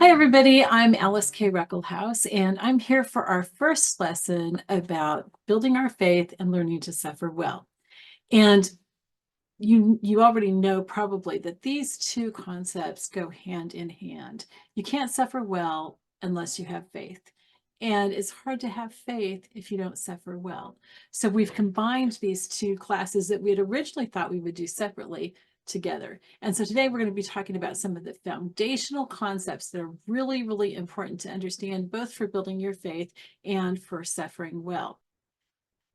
Hi, everybody. I'm Alice K. Ruckelhaus, and I'm here for our first lesson about building our faith and learning to suffer well. And you already know probably that these two concepts go hand in hand. You can't suffer well unless you have faith. And it's hard to have faith if you don't suffer well. So we've combined these two classes that we had originally thought we would do separately together. And so today we're going to be talking about some of the foundational concepts that are really, really important to understand, both for building your faith and for suffering well.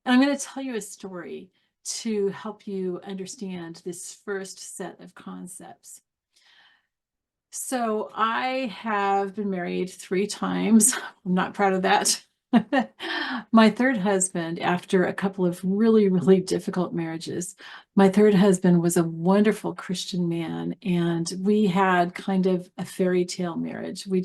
And I'm going to tell you a story to help you understand this first set of concepts. So I have been married 3 times. I'm not proud of that. My third husband, after a couple of really, really difficult marriages, my third husband was a wonderful Christian man, and we had kind of a fairy tale marriage. We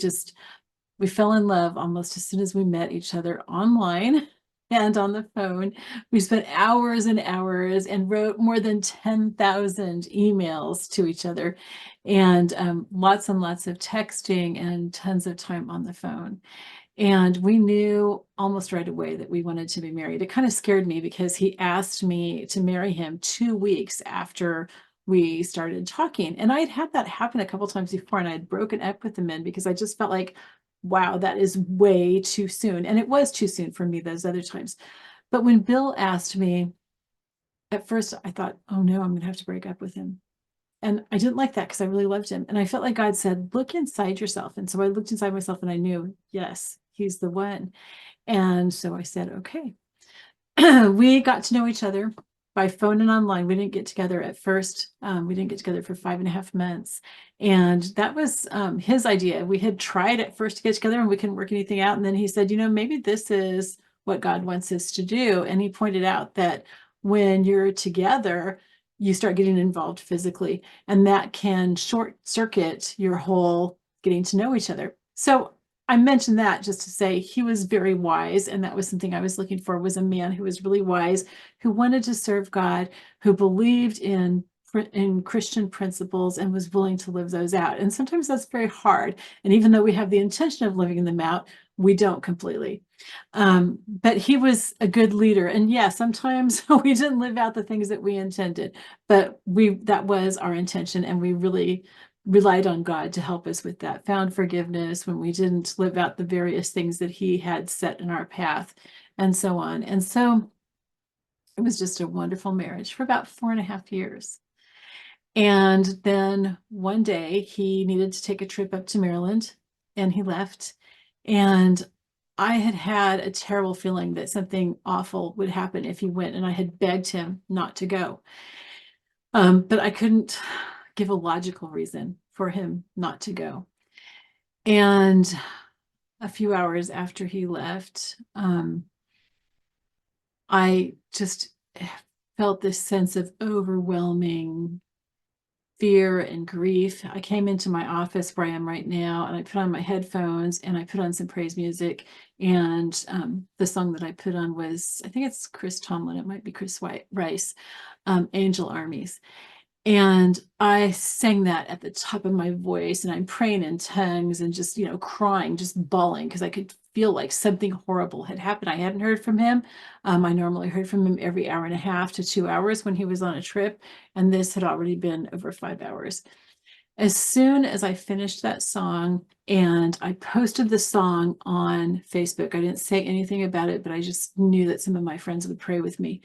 fell in love almost as soon as we met each other online and on the phone. We spent hours and hours and wrote more than 10,000 emails to each other, and lots of texting and tons of time on the phone. And we knew almost right away that we wanted to be married. It kind of scared me because he asked me to marry him 2 weeks after we started talking. And I'd had that happen a couple times before, and I'd broken up with the men because I just felt like, wow, that is way too soon. And it was too soon for me those other times. But when Bill asked me, at first I thought, oh no, I'm going to have to break up with him. And I didn't like that because I really loved him. And I felt like God said, look inside yourself. And so I looked inside myself and I knew, yes, he's the one. And so I said, okay. We got to know each other by phone and online. We didn't get together at first. We didn't get together for 5.5 months. And that was his idea. We had tried at first to get together and we couldn't work anything out. And then he said, maybe this is what God wants us to do. And he pointed out that when you're together, you start getting involved physically, and that can short circuit your whole getting to know each other. So I mentioned that just to say he was very wise, and that was something I was looking for, was a man who was really wise, who wanted to serve God, who believed in Christian principles and was willing to live those out. And sometimes that's very hard. And even though we have the intention of living them out, we don't completely. But he was a good leader. And yeah, sometimes we didn't live out the things that we intended, but that was our intention. And we really relied on God to help us with that, found forgiveness when we didn't live out the various things that he had set in our path, and so on. And so it was just a wonderful marriage for about 4.5 years. And then one day he needed to take a trip up to Maryland, and he left. And I had had a terrible feeling that something awful would happen if he went, and I had begged him not to go. But I couldn't give a logical reason for him not to go. And a few hours after he left, I just felt this sense of overwhelming fear and grief. I came into my office where I am right now, and I put on my headphones and I put on some praise music. And the song that I put on was, I think it's Chris Tomlin, it might be Chris Rice, Angel Armies. And I sang that at the top of my voice, and I'm praying in tongues and just, crying, just bawling, because I could feel like something horrible had happened. I hadn't heard from him. I normally heard from him every 1.5 to 2 hours when he was on a trip, and this had already been over 5 hours. As soon as I finished that song and I posted the song on Facebook, I didn't say anything about it, but I just knew that some of my friends would pray with me.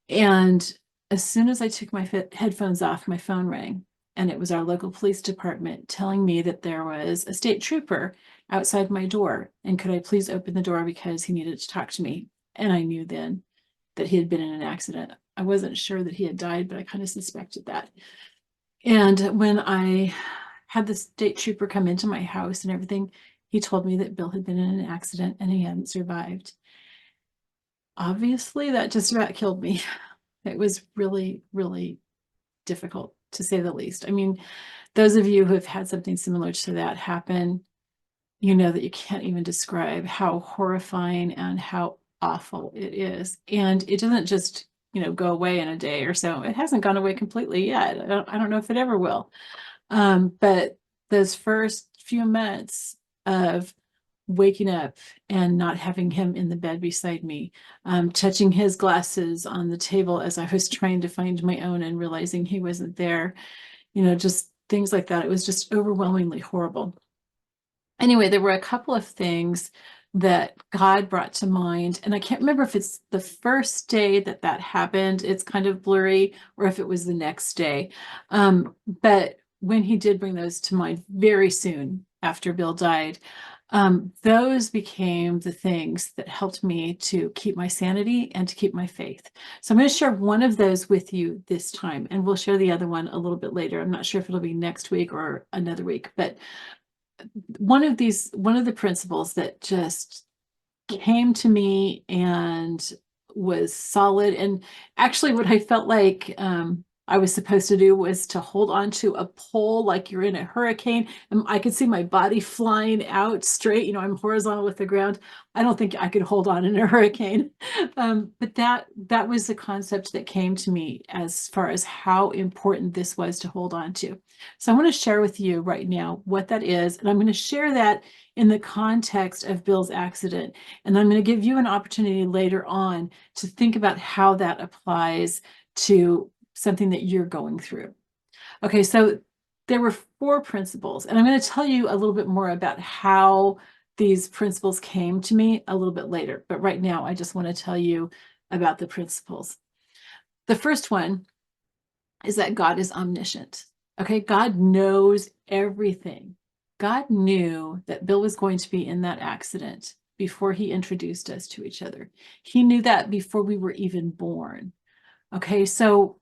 And as soon as I took my headphones off, my phone rang, and it was our local police department telling me that there was a state trooper outside my door, and could I please open the door because he needed to talk to me. And I knew then that he had been in an accident. I wasn't sure that he had died, but I kind of suspected that. And when I had the state trooper come into my house and everything, he told me that Bill had been in an accident and he hadn't survived. Obviously, that just about killed me. It was really, really difficult, to say the least. I mean, those of you who have had something similar to that happen, you know that you can't even describe how horrifying and how awful it is. And it doesn't just, go away in a day or so. It hasn't gone away completely yet. I don't know if it ever will. But those first few months of waking up and not having him in the bed beside me, touching his glasses on the table as I was trying to find my own and realizing he wasn't there, just things like that. It was just overwhelmingly horrible. Anyway, there were a couple of things that God brought to mind, and I can't remember if it's the first day that that happened. It's kind of blurry, or if it was the next day. But when he did bring those to mind very soon after Bill died, those became the things that helped me to keep my sanity and to keep my faith. So I'm going to share one of those with you this time, and we'll share the other one a little bit later. I'm not sure if it'll be next week or another week, but one of the principles that just came to me and was solid, and actually what I felt like I was supposed to do was to hold on to a pole like you're in a hurricane, and I could see my body flying out straight. I'm horizontal with the ground. I don't think I could hold on in a hurricane. But that was the concept that came to me as far as how important this was to hold on to. So I want to share with you right now what that is, and I'm going to share that in the context of Bill's accident. And I'm going to give you an opportunity later on to think about how that applies to something that you're going through. Okay, so there were 4 principles, and I'm going to tell you a little bit more about how these principles came to me a little bit later. But right now, I just want to tell you about the principles. The first one is that God is omniscient. Okay, God knows everything. God knew that Bill was going to be in that accident before he introduced us to each other. He knew that before we were even born. Okay, so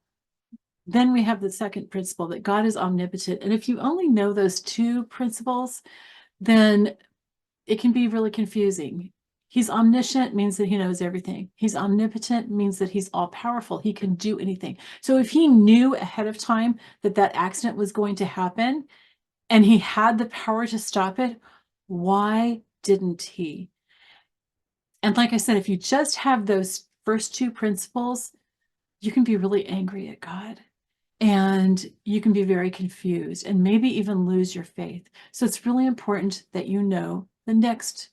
then we have the second principle, that God is omnipotent. And if you only know those 2 principles, then it can be really confusing. He's omniscient means that he knows everything. He's omnipotent means that he's all powerful. He can do anything. So if he knew ahead of time that that accident was going to happen and he had the power to stop it, why didn't he? And like I said, if you just have those first 2 principles, you can be really angry at God. And you can be very confused and maybe even lose your faith. So it's really important that you know the next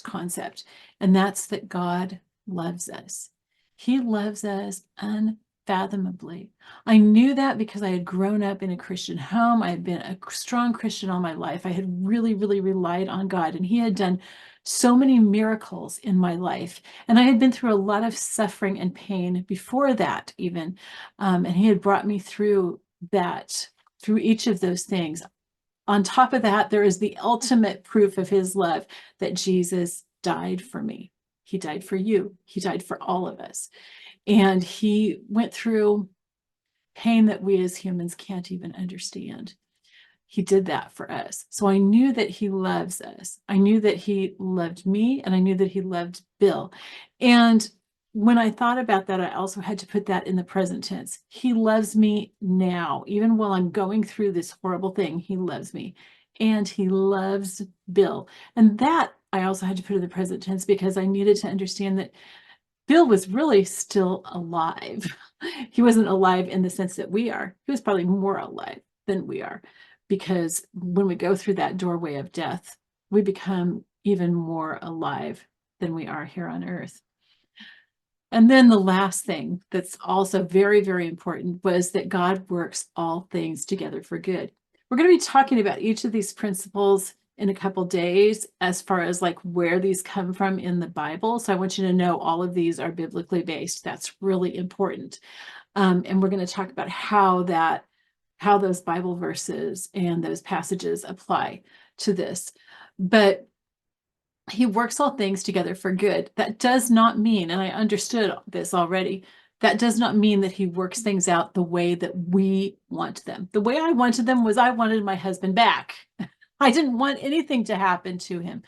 concept, and that's that God loves us. He loves us unfathomably. I knew that because I had grown up in a Christian home. I had been a strong Christian all my life. I had really, really relied on God, and he had done so many miracles in my life. And I had been through a lot of suffering and pain before that even. And he had brought me through that, through each of those things. On top of that, there is the ultimate proof of his love, that Jesus died for me. He died for you. He died for all of us. And he went through pain that we as humans can't even understand. He did that for us. So I knew that he loves us. I knew that he loved me, and I knew that he loved Bill. And when I thought about that, I also had to put that in the present tense. He loves me now. Even while I'm going through this horrible thing, he loves me. And he loves Bill. And that I also had to put in the present tense because I needed to understand that Bill was really still alive. He wasn't alive in the sense that we are. He was probably more alive than we are, because when we go through that doorway of death, we become even more alive than we are here on earth. And then the last thing that's also very, very important was that God works all things together for good. We're going to be talking about each of these principles in a couple days as far as like where these come from in the Bible. So I want you to know all of these are biblically based. That's really important. And we're going to talk about how those Bible verses and those passages apply to this. But he works all things together for good. That does not mean, and I understood this already, that does not mean that he works things out the way that we want them. The way I wanted them was I wanted my husband back. I didn't want anything to happen to him.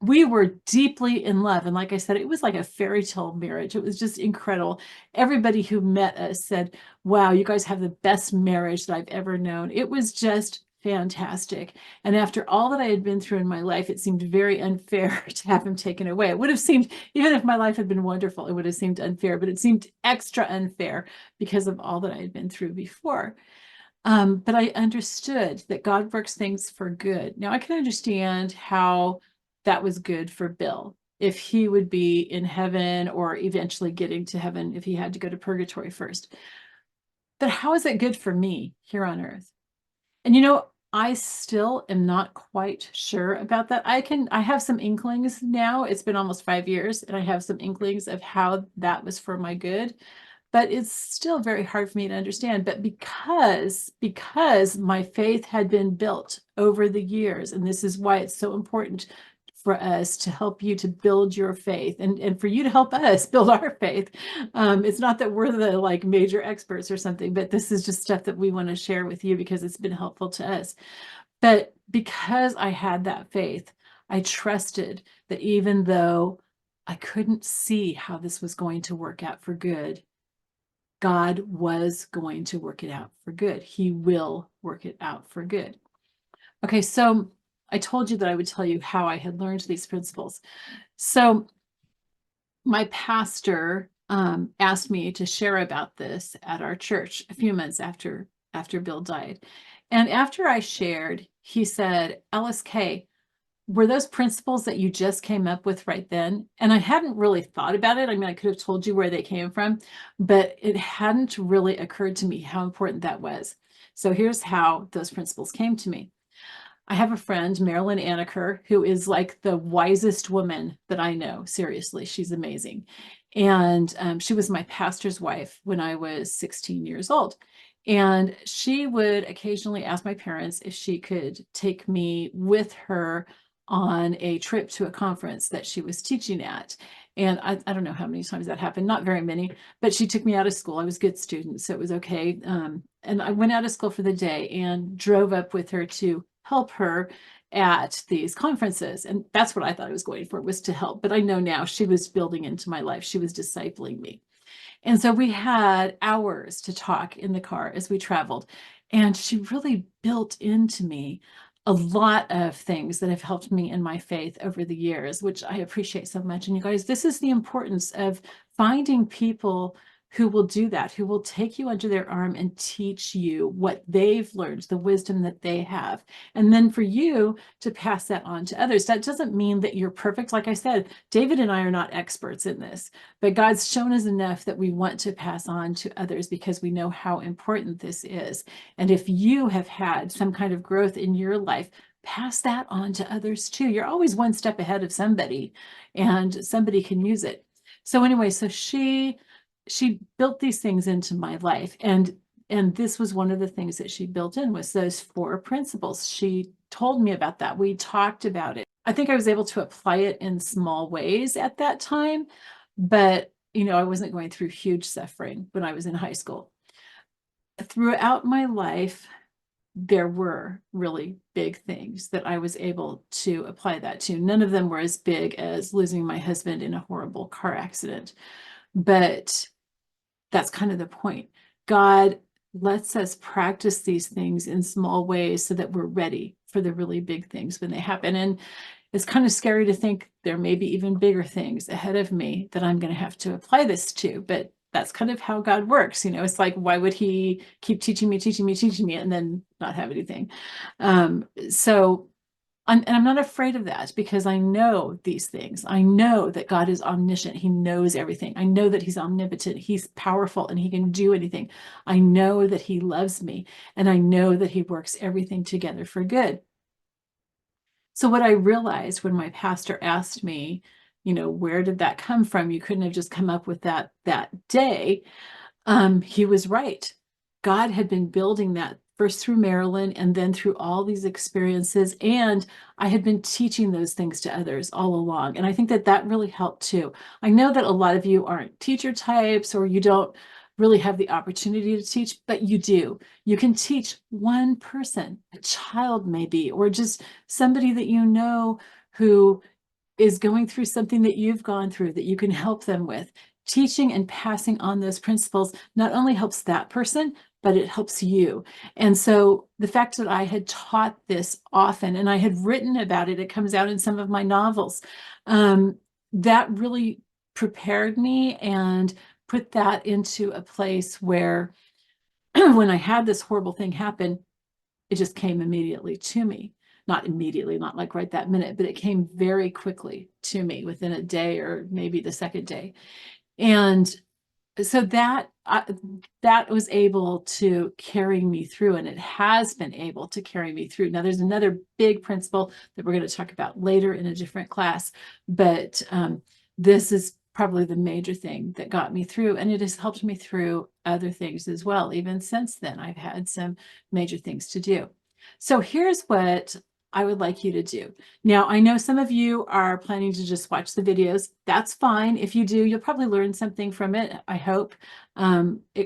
We were deeply in love. And like I said, it was like a fairy tale marriage. It was just incredible. Everybody who met us said, wow, you guys have the best marriage that I've ever known. It was just fantastic. And after all that I had been through in my life, it seemed very unfair to have him taken away. It would have seemed, even if my life had been wonderful, it would have seemed unfair, but it seemed extra unfair because of all that I had been through before. But I understood that God works things for good. Now I can understand how that was good for Bill, if he would be in heaven or eventually getting to heaven if he had to go to purgatory first. But how is it good for me here on earth? And I still am not quite sure about that. I have some inklings now. It's been almost 5 years, and I have some inklings of how that was for my good, but it's still very hard for me to understand. But because my faith had been built over the years, and this is why it's so important for us to help you to build your faith, and for you to help us build our faith. It's not that we're the like major experts or something, but this is just stuff that we want to share with you because it's been helpful to us. But because I had that faith, I trusted that even though I couldn't see how this was going to work out for good, God was going to work it out for good. He will work it out for good. Okay, so I told you that I would tell you how I had learned these principles. So my pastor asked me to share about this at our church a few months after Bill died. And after I shared, he said, Ellis K, were those principles that you just came up with right then? And I hadn't really thought about it. I mean, I could have told you where they came from, but it hadn't really occurred to me how important that was. So here's how those principles came to me. I have a friend, Marilyn Anaker, who is like the wisest woman that I know. Seriously, she's amazing. And she was my pastor's wife when I was 16 years old. And she would occasionally ask my parents if she could take me with her on a trip to a conference that she was teaching at. And I don't know how many times that happened, not very many, but she took me out of school. I was a good student, so it was okay. And I went out of school for the day and drove up with her to help her at these conferences. And that's what I thought I was going for, was to help. But I know now she was building into my life. She was discipling me. And so we had hours to talk in the car as we traveled. And she really built into me a lot of things that have helped me in my faith over the years, which I appreciate so much. And you guys, this is the importance of finding people who will do that, who will take you under their arm and teach you what they've learned, the wisdom that they have. And then for you to pass that on to others. That doesn't mean that you're perfect. Like I said, David and I are not experts in this, but God's shown us enough that we want to pass on to others because we know how important this is. And if you have had some kind of growth in your life, pass that on to others too. You're always one step ahead of somebody, and somebody can use it. So anyway, so she built these things into my life, and this was one of the things that she built in, was those 4 principles. She told me about that. We talked about it. I think I was able to apply it in small ways at that time, but I wasn't going through huge suffering when I was in high school. Throughout my life, there were really big things that I was able to apply that to. None of them were as big as losing my husband in a horrible car accident, but that's kind of the point. God lets us practice these things in small ways so that we're ready for the really big things when they happen. And it's kind of scary to think there may be even bigger things ahead of me that I'm going to have to apply this to, but that's kind of how God works. It's like, why would he keep teaching me, and then not have anything? So and I'm not afraid of that, because I know these things. I know that God is omniscient. He knows everything. I know that he's omnipotent. He's powerful and he can do anything. I know that he loves me, and I know that he works everything together for good. So what I realized when my pastor asked me, where did that come from? You couldn't have just come up with that day. He was right. God had been building that first through Marilyn and then through all these experiences. And I had been teaching those things to others all along. And I think that that really helped too. I know that a lot of you aren't teacher types, or you don't really have the opportunity to teach, but you do. You can teach one person, a child maybe, or just somebody that you know who is going through something that you've gone through that you can help them with. Teaching and passing on those principles not only helps that person, but it helps you. And so the fact that I had taught this often and I had written about it, it comes out in some of my novels, that really prepared me and put that into a place where when I had this horrible thing happen, it just came immediately to me. Not immediately, not like right that minute, but it came very quickly to me within a day or maybe the second day. And so that was able to carry me through, and it has been able to carry me through. Now, there's another big principle that we're going to talk about later in a different class, but this is probably the major thing that got me through, and it has helped me through other things as well. Even since then, I've had some major things to do. So here's what I would like you to do. Now, I know some of you are planning to just watch the videos. That's fine. If you do, you'll probably learn something from it, I hope.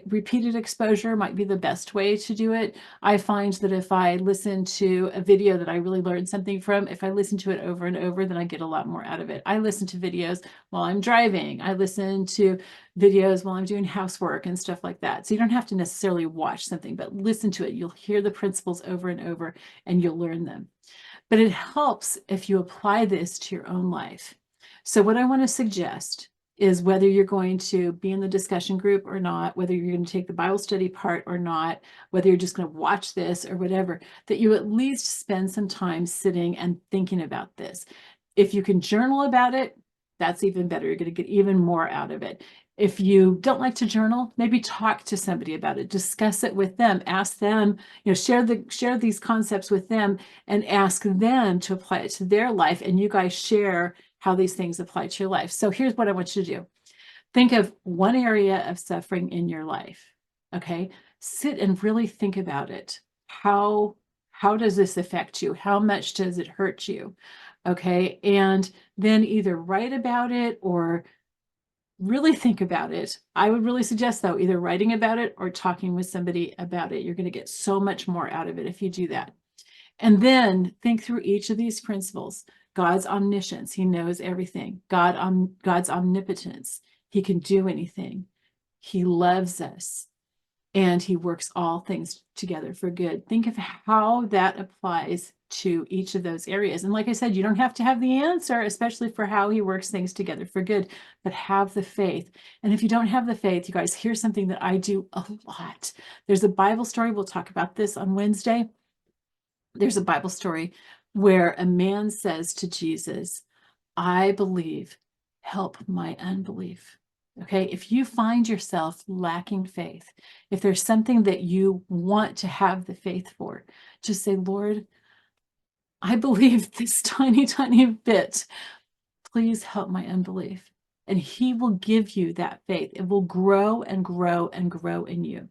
Repeated exposure might be the best way to do it. I find that if I listen to a video that I really learned something from, if I listen to it over and over, then I get a lot more out of it. I listen to videos while I'm driving. I listen to videos while I'm doing housework and stuff like that. So you don't have to necessarily watch something, but listen to it. You'll hear the principles over and over, and you'll learn them. But it helps if you apply this to your own life. So what I want to suggest is, whether you're going to be in the discussion group or not, whether you're going to take the Bible study part or not, whether you're just going to watch this or whatever, that you at least spend some time sitting and thinking about this. If you can journal about it, that's even better. You're going to get even more out of it. If you don't like to journal, maybe talk to somebody about it, discuss it with them, ask them, share these concepts with them, and ask them to apply it to their life, and you guys share how these things apply to your life. So here's what I want you to do. Think of one area of suffering in your life. Okay. Sit and really think about it. How does this affect you? How much does it hurt you? Okay. And then either write about it or really think about it. I would really suggest, though, either writing about it or talking with somebody about it. You're going to get so much more out of it if you do that. And then think through each of these principles. God's omniscience, he knows everything. God's omnipotence, he can do anything. He loves us, and he works all things together for good. Think of how that applies to each of those areas. And like I said, you don't have to have the answer, especially for how he works things together for good, but have the faith. And if you don't have the faith, you guys, here's something that I do a lot. There's a Bible story. We'll talk about this on Wednesday. There's a Bible story where a man says to Jesus, I believe, help my unbelief. Okay, if you find yourself lacking faith, if there's something that you want to have the faith for, just say, Lord, I believe this tiny, tiny bit. Please help my unbelief. And he will give you that faith. It will grow and grow and grow in you.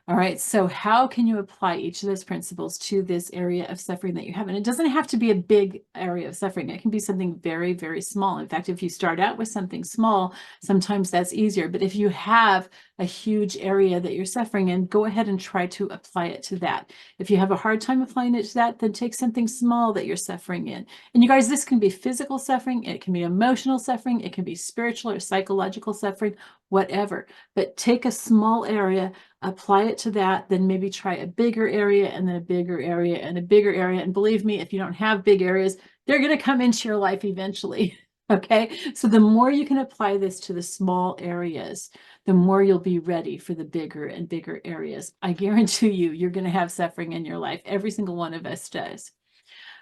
All right, so how can you apply each of those principles to this area of suffering that you have? And it doesn't have to be a big area of suffering. It can be something very, very small. In fact, if you start out with something small, sometimes that's easier. But if you have a huge area that you're suffering in, go ahead and try to apply it to that. If you have a hard time applying it to that, then take something small that you're suffering in. And you guys, this can be physical suffering, it can be emotional suffering, it can be spiritual or psychological suffering, whatever. But take a small area, apply it to that, then maybe try a bigger area, and then a bigger area, and a bigger area. And believe me, if you don't have big areas, they're going to come into your life eventually. Okay, so the more you can apply this to the small areas, the more you'll be ready for the bigger and bigger areas. I guarantee you, you're going to have suffering in your life. Every single one of us does.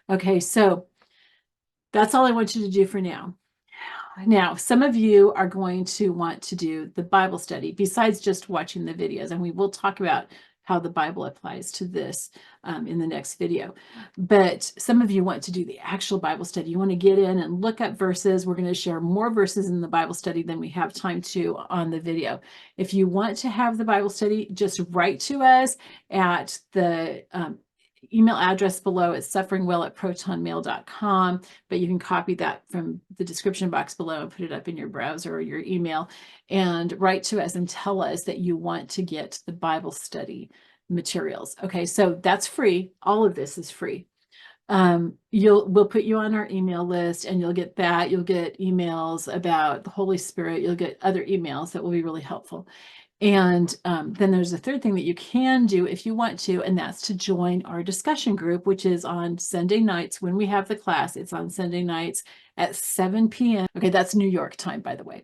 Okay, so that's all I want you to do for now. Now, some of you are going to want to do the Bible study besides just watching the videos, and we will talk about how the Bible applies to this in the next video. But some of you want to do the actual Bible study. You want to get in and look up verses. We're going to share more verses in the Bible study than we have time to on the video. If you want to have the Bible study, just write to us at the email address below. It's sufferingwell@protonmail.com, but you can copy that from the description box below and put it up in your browser or your email, and write to us and tell us that you want to get the Bible study materials. Okay, so that's free. All of this is free. We'll put you on our email list, and you'll get that. You'll get emails about the Holy Spirit. You'll get other emails that will be really helpful. And then there's a third thing that you can do if you want to, and that's to join our discussion group, which is on Sunday nights when we have the class. It's on Sunday nights at 7 p.m. Okay, that's New York time, by the way.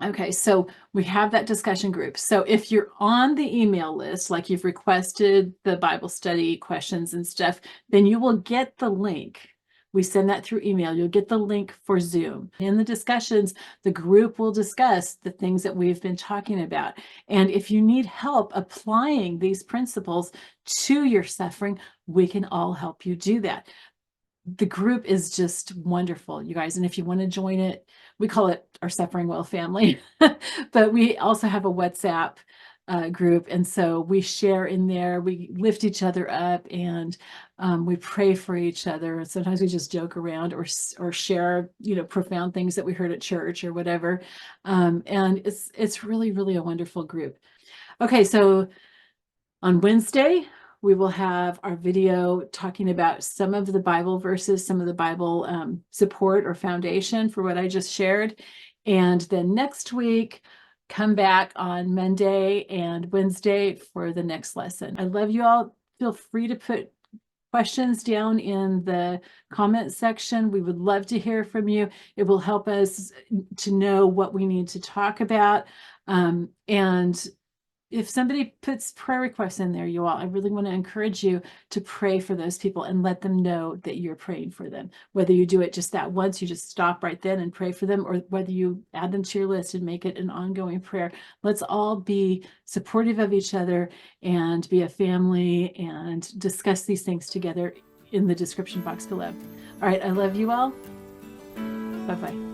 Okay, so we have that discussion group. So if you're on the email list, like you've requested the Bible study questions and stuff, then you will get the link. We send that through email. You'll get the link for Zoom. In the discussions, the group will discuss the things that we've been talking about. And if you need help applying these principles to your suffering, we can all help you do that. The group is just wonderful, you guys. And if you want to join it, we call it our Suffering Well family, but we also have a WhatsApp group. And so we share in there, we lift each other up, and we pray for each other. Sometimes we just joke around or share, profound things that we heard at church or whatever. And it's really, really a wonderful group. Okay, so on Wednesday, we will have our video talking about some of the Bible verses, some of the Bible support or foundation for what I just shared. And then next week, come back on Monday and Wednesday for the next lesson. I love you all. Feel free to put questions down in the comment section. We would love to hear from you. It will help us to know what we need to talk about. And if somebody puts prayer requests in there, you all, I really want to encourage you to pray for those people and let them know that you're praying for them. Whether you do it just that once, you just stop right then and pray for them, or whether you add them to your list and make it an ongoing prayer. Let's all be supportive of each other and be a family and discuss these things together in the description box below. All right, I love you all. Bye-bye.